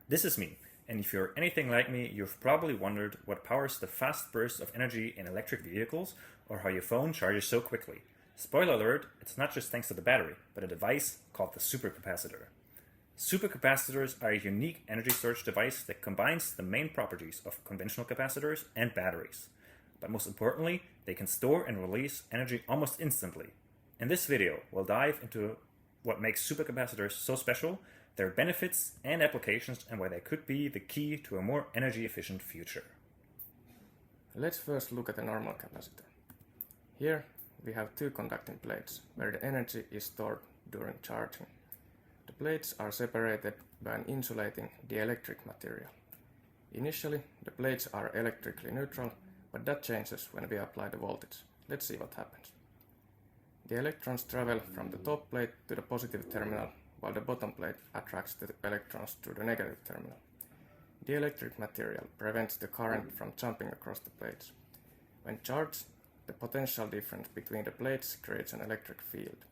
This is me, and if you're anything like me, you've probably wondered what powers the fast bursts of energy in electric vehicles or how your phone charges so quickly. Spoiler alert, it's not just thanks to the battery, but a device called the supercapacitor. Supercapacitors are a unique energy storage device that combines the main properties of conventional capacitors and batteries. But most importantly, they can store and release energy almost instantly. In this video, we'll dive into what makes supercapacitors so special, their benefits and applications, and why they could be the key to a more energy-efficient future. Let's first look at a normal capacitor. Here we have two conducting plates where the energy is stored during charging. The plates are separated by an insulating dielectric material. Initially, the plates are electrically neutral, but that changes when we apply the voltage. Let's see what happens. The electrons travel from the top plate to the positive terminal, while the bottom plate attracts the electrons to the negative terminal. The electric material prevents the current from jumping across the plates. When charged, the potential difference between the plates creates an electric field.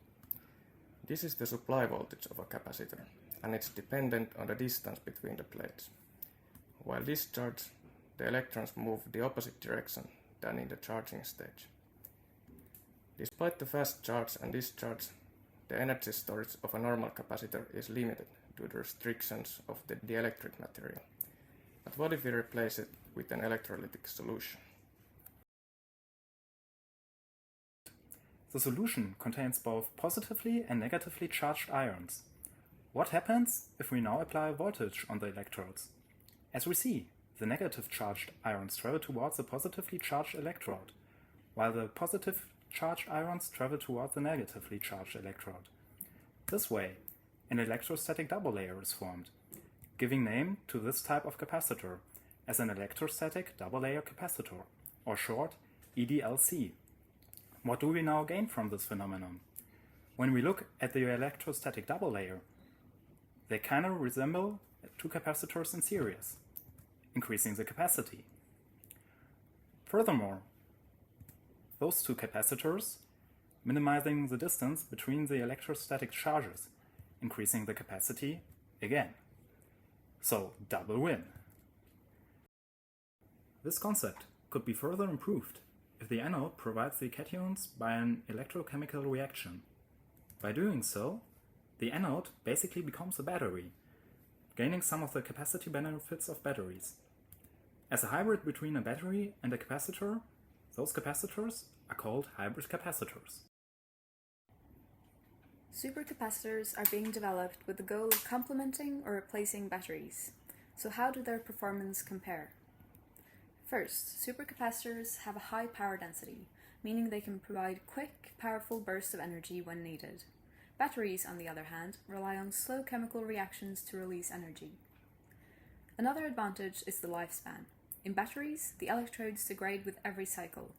This is the supply voltage of a capacitor, and it's dependent on the distance between the plates. While discharged, the electrons move the opposite direction than in the charging stage. Despite the fast charge and discharge, the energy storage of a normal capacitor is limited due to the restrictions of the dielectric material. But what if we replace it with an electrolytic solution? The solution contains both positively and negatively charged ions. What happens if we now apply voltage on the electrodes? As we see, the negative charged ions travel towards the positively charged electrode, while the positive charged ions travel towards the negatively charged electrode. This way, an electrostatic double layer is formed, giving name to this type of capacitor as an electrostatic double layer capacitor, or short EDLC. What do we now gain from this phenomenon? When we look at the electrostatic double layer, they kind of resemble two capacitors in series, increasing the capacity. Furthermore, those two capacitors minimizing the distance between the electrostatic charges, increasing the capacity again. So, double win. This concept could be further improved if the anode provides the cations by an electrochemical reaction. By doing so, the anode basically becomes a battery, gaining some of the capacity benefits of batteries. As a hybrid between a battery and a capacitor, those capacitors are called hybrid capacitors. Supercapacitors are being developed with the goal of complementing or replacing batteries. So how do their performance compare? First, supercapacitors have a high power density, meaning they can provide quick, powerful bursts of energy when needed. Batteries, on the other hand, rely on slow chemical reactions to release energy. Another advantage is the lifespan. In batteries, the electrodes degrade with every cycle.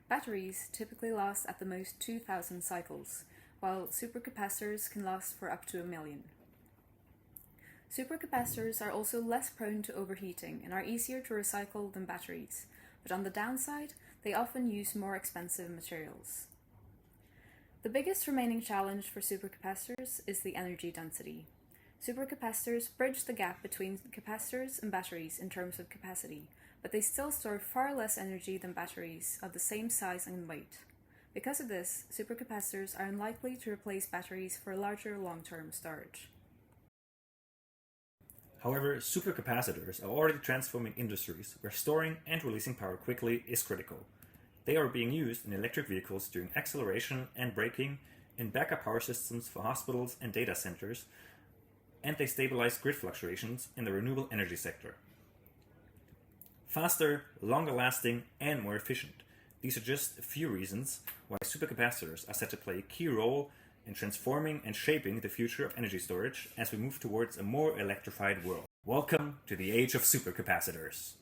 Batteries typically last at the most 2,000 cycles, while supercapacitors can last for up to 1,000,000. Supercapacitors are also less prone to overheating and are easier to recycle than batteries, but on the downside, they often use more expensive materials. The biggest remaining challenge for supercapacitors is the energy density. Supercapacitors bridge the gap between capacitors and batteries in terms of capacity, but they still store far less energy than batteries of the same size and weight. Because of this, supercapacitors are unlikely to replace batteries for larger long-term storage. However, supercapacitors are already transforming industries where storing and releasing power quickly is critical. They are being used in electric vehicles during acceleration and braking, in backup power systems for hospitals and data centers, and they stabilize grid fluctuations in the renewable energy sector. Faster, longer lasting, and more efficient. These are just a few reasons why supercapacitors are set to play a key role in transforming and shaping the future of energy storage as we move towards a more electrified world. Welcome to the age of supercapacitors.